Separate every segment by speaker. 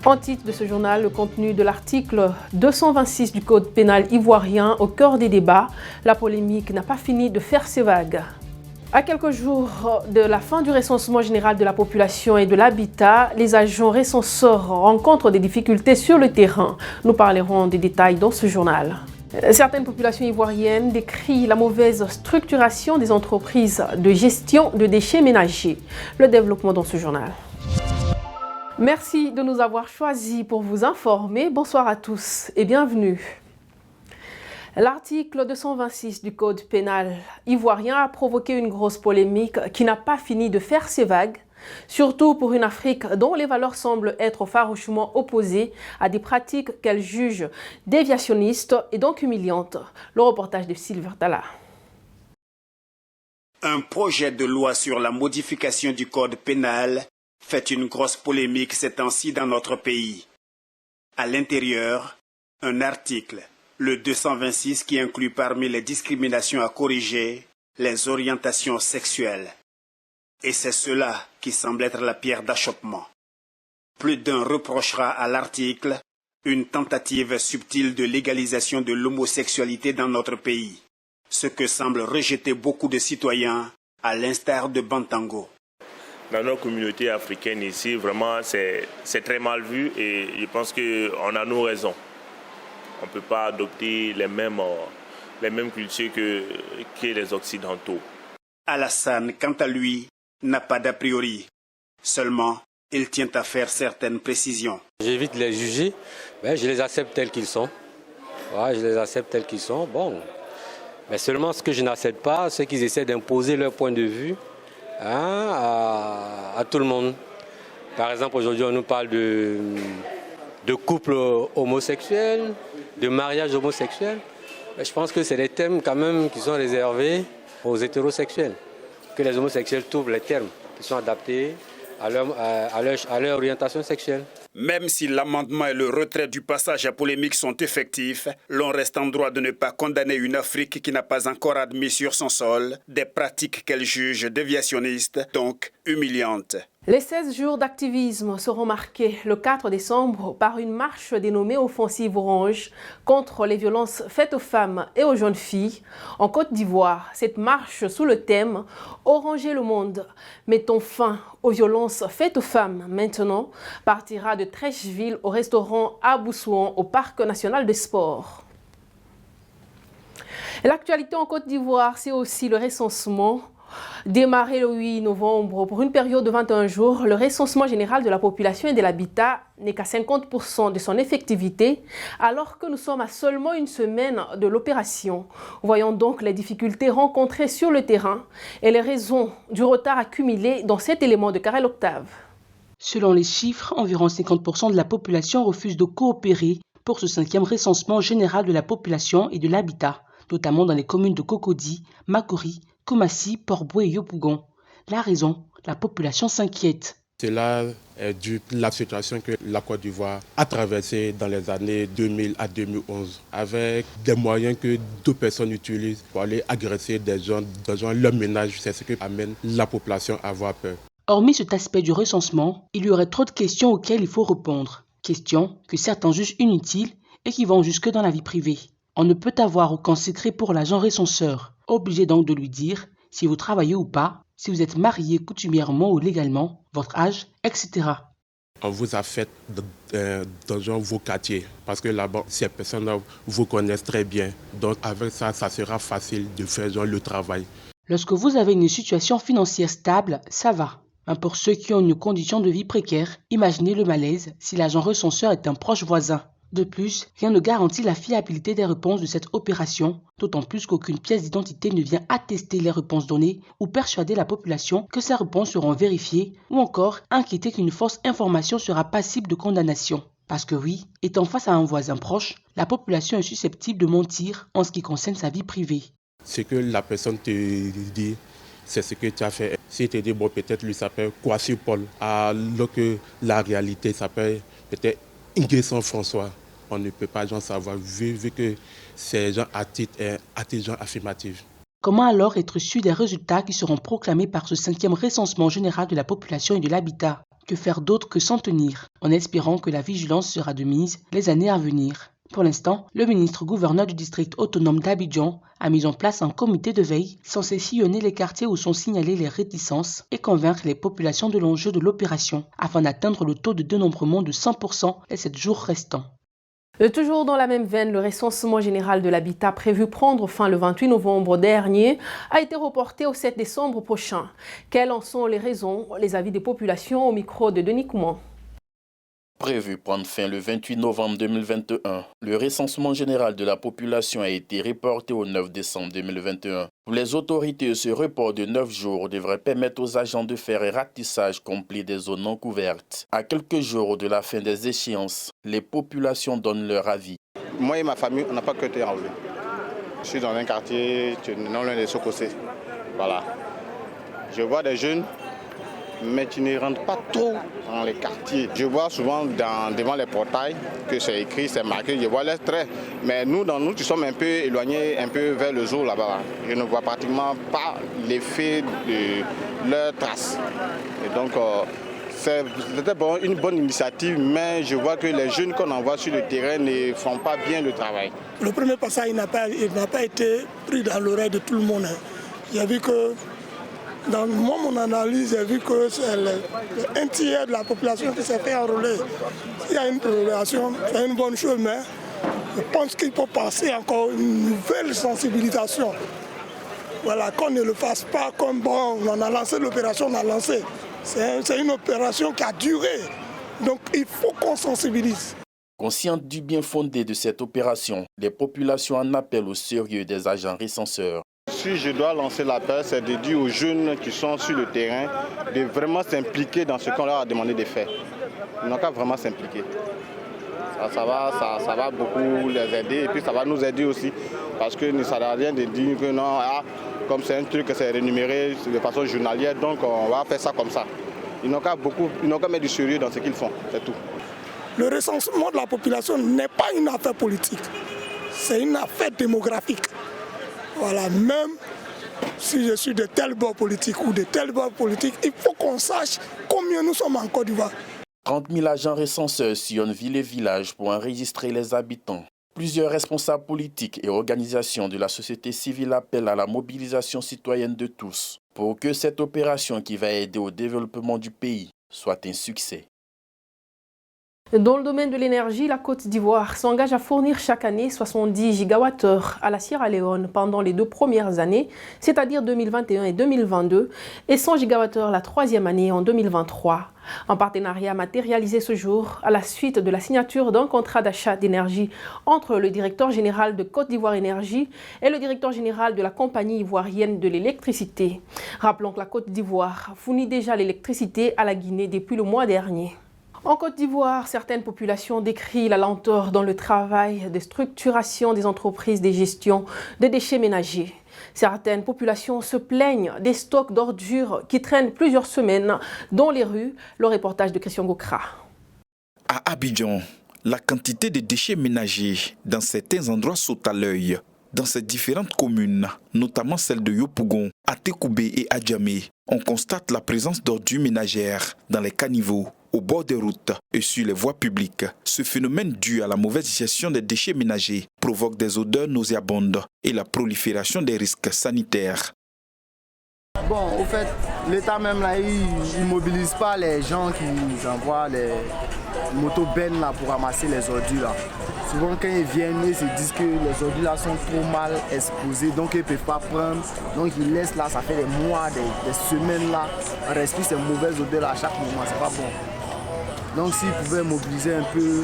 Speaker 1: En titre de ce journal, le contenu de l'article 226 du Code pénal ivoirien au cœur des débats. La polémique n'a pas fini de faire ses vagues. À quelques jours de la fin du recensement général de la population et de l'habitat, les agents recenseurs rencontrent des difficultés sur le terrain. Nous parlerons des détails dans ce journal. Certaines populations ivoiriennes décrient la mauvaise structuration des entreprises de gestion de déchets ménagers. Le développement dans ce journal. Merci de nous avoir choisis pour vous informer. Bonsoir à tous et bienvenue. L'article 226 du Code pénal ivoirien a provoqué une grosse polémique qui n'a pas fini de faire ses vagues, surtout pour une Afrique dont les valeurs semblent être farouchement opposées à des pratiques qu'elle juge déviationnistes et donc humiliantes. Le reportage de Sylvain Talla.
Speaker 2: Un projet de loi sur la modification du Code pénal fait une grosse polémique ces temps-ci dans notre pays. À l'intérieur, un article, le 226, qui inclut parmi les discriminations à corriger les orientations sexuelles. Et c'est cela qui semble être la pierre d'achoppement. Plus d'un reprochera à l'article une tentative subtile de légalisation de l'homosexualité dans notre pays, ce que semblent rejeter beaucoup de citoyens, à l'instar de Bantango.
Speaker 3: Dans nos communautés africaines ici, vraiment, c'est très mal vu et je pense qu'on a nos raisons. On ne peut pas adopter les mêmes cultures que les Occidentaux.
Speaker 2: Alassane, quant à lui, n'a pas d'a priori. Seulement, il tient à faire certaines précisions.
Speaker 4: J'évite de les juger, mais je les accepte tels qu'ils sont. Ouais, je les accepte tels qu'ils sont. Bon. Mais seulement ce que je n'accepte pas, c'est qu'ils essaient d'imposer leur point de vue à tout le monde. Par exemple, aujourd'hui, on nous parle de couples homosexuels, de mariage homosexuel. Mais je pense que c'est des thèmes quand même qui sont réservés aux hétérosexuels. Que les homosexuels trouvent les termes qui sont adaptés à leur orientation sexuelle.
Speaker 2: Même si l'amendement et le retrait du passage à polémique sont effectifs, l'on reste en droit de ne pas condamner une Afrique qui n'a pas encore admis sur son sol des pratiques qu'elle juge déviationnistes, donc humiliantes.
Speaker 1: Les 16 jours d'activisme seront marqués le 4 décembre par une marche dénommée Offensive Orange contre les violences faites aux femmes et aux jeunes filles. En Côte d'Ivoire, cette marche sous le thème « Oranger le monde, mettons fin aux violences faites aux femmes maintenant » partira de Trècheville au restaurant Aboussouan au Parc national des sports. L'actualité en Côte d'Ivoire, c'est aussi le recensement. Démarré le 8 novembre pour une période de 21 jours, le recensement général de la population et de l'habitat n'est qu'à 50% de son effectivité, alors que nous sommes à seulement une semaine de l'opération. Voyons donc les difficultés rencontrées sur le terrain et les raisons du retard accumulé dans cet élément de Karel Octave.
Speaker 5: Selon les chiffres, environ 50% de la population refuse de coopérer pour ce 5e recensement général de la population et de l'habitat, notamment dans les communes de Cocody, Makori, Koumassi, Port-Boué et Yopougon. La raison, la population s'inquiète.
Speaker 6: Cela est dû à la situation que la Côte d'Ivoire a traversée dans les années 2000 à 2011, avec des moyens que deux personnes utilisent pour aller agresser des gens dans leur ménage. C'est ce qui amène la population à avoir peur.
Speaker 5: Hormis cet aspect du recensement, il y aurait trop de questions auxquelles il faut répondre. Questions que certains jugent inutiles et qui vont jusque dans la vie privée. On ne peut avoir aucun secret pour l'agent recenseur. Obligé donc de lui dire si vous travaillez ou pas, si vous êtes marié coutumièrement ou légalement, votre âge, etc.
Speaker 6: On vous a fait dans vos quartiers parce que là-bas, ces personnes-là vous connaissent très bien. Donc avec ça, ça sera facile de faire le travail.
Speaker 5: Lorsque vous avez une situation financière stable, ça va. Mais pour ceux qui ont une condition de vie précaire, imaginez le malaise si l'agent recenseur est un proche voisin. De plus, rien ne garantit la fiabilité des réponses de cette opération, d'autant plus qu'aucune pièce d'identité ne vient attester les réponses données ou persuader la population que ces réponses seront vérifiées ou encore inquiéter qu'une fausse information sera passible de condamnation. Parce que oui, étant face à un voisin proche, la population est susceptible de mentir en ce qui concerne sa vie privée.
Speaker 6: Ce que la personne te dit, c'est ce que tu as fait. Si tu te dis, bon, peut-être lui s'appelle Kwasi Paul, alors que la réalité s'appelle peut-être Nguessan François. On ne peut pas savoir, vu que c'est gens à titre affirmatif.
Speaker 5: Comment alors être sûr des résultats qui seront proclamés par ce 5e recensement général de la population et de l'habitat? Que faire d'autre que s'en tenir, en espérant que la vigilance sera de mise les années à venir. Pour l'instant, le ministre-gouverneur du district autonome d'Abidjan a mis en place un comité de veille censé sillonner les quartiers où sont signalées les réticences et convaincre les populations de l'enjeu de l'opération afin d'atteindre le taux de dénombrement de 100% les 7 jours restants.
Speaker 1: Toujours dans la même veine, le recensement général de l'habitat prévu prendre fin le 28 novembre dernier a été reporté au 7 décembre prochain. Quelles en sont les raisons? Les avis des populations au micro de Denis Kouman.
Speaker 7: Prévu prendre fin le 28 novembre 2021, le recensement général de la population a été reporté au 9 décembre 2021. Pour les autorités, ce report de 9 jours devrait permettre aux agents de faire un ratissage complet des zones non couvertes. À quelques jours de la fin des échéances, les populations donnent leur avis.
Speaker 8: Moi et ma famille, on n'a pas que été enlevés. Je suis dans un quartier non loin de Sokosé. Voilà. Je vois des jeunes, mais qui ne rentrent pas trop dans les quartiers. Je vois souvent devant les portails que c'est écrit, c'est marqué, je vois les traits. Mais nous, qui sommes un peu éloignés, un peu vers le jour là-bas, je ne vois pratiquement pas l'effet de leurs traces. Et donc, c'était une bonne initiative, mais je vois que les jeunes qu'on envoie sur le terrain ne font pas bien le travail.
Speaker 9: Le premier passage, il n'a pas été pris dans l'oreille de tout le monde. J'ai vu que dans mon analyse, j'ai vu que c'est un tiers de la population qui s'est fait enrôler. S'il y a une prolongation, c'est une bonne chose, mais je pense qu'il faut passer encore une nouvelle sensibilisation. Voilà, qu'on ne le fasse pas comme bon, on a lancé l'opération, on a lancé. C'est une opération qui a duré, donc il faut qu'on sensibilise.
Speaker 7: Conscientes du bien fondé de cette opération, les populations en appellent au sérieux des agents recenseurs.
Speaker 8: Si je dois lancer l'appel, c'est de dire aux jeunes qui sont sur le terrain de vraiment s'impliquer dans ce qu'on leur a demandé de faire. Ils n'ont qu'à vraiment s'impliquer. Ça va beaucoup les aider et puis ça va nous aider aussi. Parce que ça ne sert à rien de dire que non, comme c'est un truc que c'est rémunéré de façon journalière, donc on va faire ça comme ça. Ils n'ont qu'à mettre du sérieux dans ce qu'ils font, c'est tout.
Speaker 9: Le recensement de la population n'est pas une affaire politique, c'est une affaire démographique. Voilà, même si je suis de tel bord politique ou de tel bord politique, il faut qu'on sache combien nous sommes en Côte d'Ivoire.
Speaker 7: 30 000 agents recenseurs sillonnent ville et village pour enregistrer les habitants. Plusieurs responsables politiques et organisations de la société civile appellent à la mobilisation citoyenne de tous pour que cette opération qui va aider au développement du pays soit un succès.
Speaker 1: Dans le domaine de l'énergie, la Côte d'Ivoire s'engage à fournir chaque année 70 gigawattheures à la Sierra Leone pendant les 2 premières années, c'est-à-dire 2021 et 2022, et 100 gigawattheures la 3e année en 2023. Un partenariat matérialisé ce jour à la suite de la signature d'un contrat d'achat d'énergie entre le directeur général de Côte d'Ivoire Énergie et le directeur général de la compagnie ivoirienne de l'électricité. Rappelons que la Côte d'Ivoire fournit déjà l'électricité à la Guinée depuis le mois dernier. En Côte d'Ivoire, certaines populations décrient la lenteur dans le travail de structuration des entreprises de gestion des déchets ménagers. Certaines populations se plaignent des stocks d'ordures qui traînent plusieurs semaines dans les rues. Le reportage de Christian Gokra.
Speaker 10: À Abidjan, la quantité de déchets ménagers dans certains endroits saute à l'œil. Dans ces différentes communes, notamment celles de Yopougon, Atekoubé et Adjamé, on constate la présence d'ordures ménagères dans les caniveaux, au bord des routes et sur les voies publiques. Ce phénomène dû à la mauvaise gestion des déchets ménagers provoque des odeurs nauséabondes et la prolifération des risques sanitaires.
Speaker 11: Bon, au fait, l'État même là, il ne mobilise pas les gens qui envoient les motobennes là pour ramasser les ordures là. Souvent quand ils viennent, ils se disent que les ordures là sont trop mal exposées, donc ils ne peuvent pas prendre. Donc ils laissent là, ça fait des mois, des semaines là. On respire ces mauvaises odeurs là à chaque moment, c'est pas bon. Donc s'ils pouvaient mobiliser un peu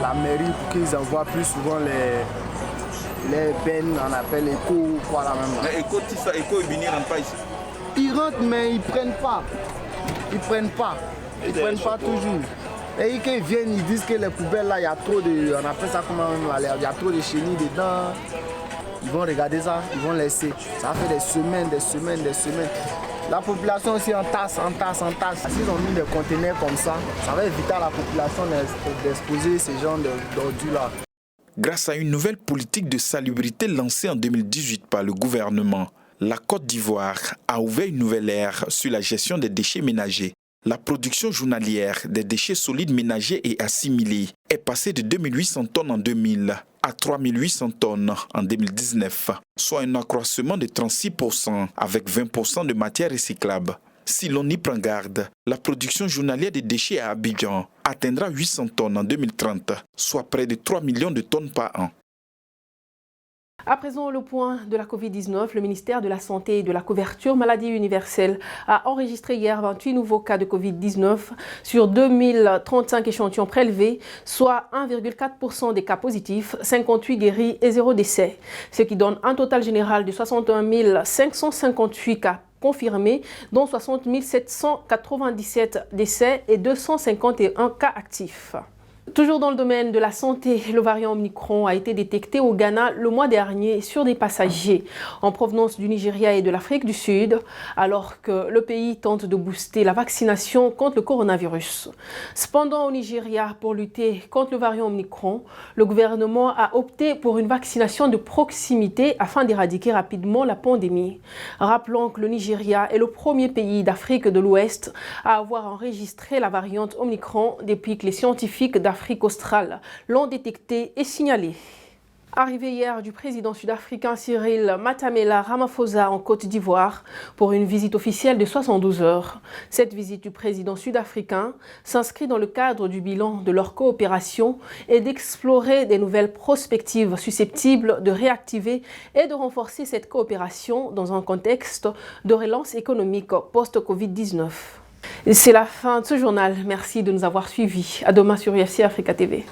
Speaker 11: la mairie pour qu'ils envoient plus souvent les bennes, on appelle éco, quoi là même.
Speaker 10: Mais éco, et Bini ne rentrent pas ici.
Speaker 11: Ils rentrent mais ils prennent pas. Ils prennent pas toujours. Et quand ils viennent, ils disent que les poubelles là, il y a trop de, on appelle ça comment, il y a trop de chenilles dedans. Ils vont regarder ça, ils vont laisser. Ça fait des semaines. La population aussi en tasse. S'ils ont mis des conteneurs comme ça, ça va éviter à la population d'exposer ces genres d'ordures là.
Speaker 10: Grâce à une nouvelle politique de salubrité lancée en 2018 par le gouvernement, la Côte d'Ivoire a ouvert une nouvelle ère sur la gestion des déchets ménagers. La production journalière des déchets solides ménagers et assimilés est passée de 2800 tonnes en 2000 à 3800 tonnes en 2019, soit un accroissement de 36% avec 20% de matières recyclables. Si l'on y prend garde, la production journalière de déchets à Abidjan atteindra 800 tonnes en 2030, soit près de 3 millions de tonnes par an.
Speaker 1: À présent, le point de la Covid-19, le ministère de la Santé et de la Couverture Maladie Universelle a enregistré hier 28 nouveaux cas de Covid-19 sur 2035 échantillons prélevés, soit 1,4% des cas positifs, 58 guéris et 0 décès, ce qui donne un total général de 61 558 cas confirmés, dont 60 797 décès et 251 cas actifs. Toujours dans le domaine de la santé, le variant Omicron a été détecté au Ghana le mois dernier sur des passagers en provenance du Nigeria et de l'Afrique du Sud, alors que le pays tente de booster la vaccination contre le coronavirus. Cependant, au Nigeria, pour lutter contre le variant Omicron, le gouvernement a opté pour une vaccination de proximité afin d'éradiquer rapidement la pandémie. Rappelons que le Nigeria est le premier pays d'Afrique de l'Ouest à avoir enregistré la variante Omicron depuis que les scientifiques d'Afrique australe l'ont détecté et signalé. Arrivée hier du président sud-africain Cyril Matamela Ramaphosa en Côte d'Ivoire pour une visite officielle de 72 heures. Cette visite du président sud-africain s'inscrit dans le cadre du bilan de leur coopération et d'explorer des nouvelles perspectives susceptibles de réactiver et de renforcer cette coopération dans un contexte de relance économique post-Covid-19. C'est la fin de ce journal. Merci de nous avoir suivis. À demain sur UFC Africa TV.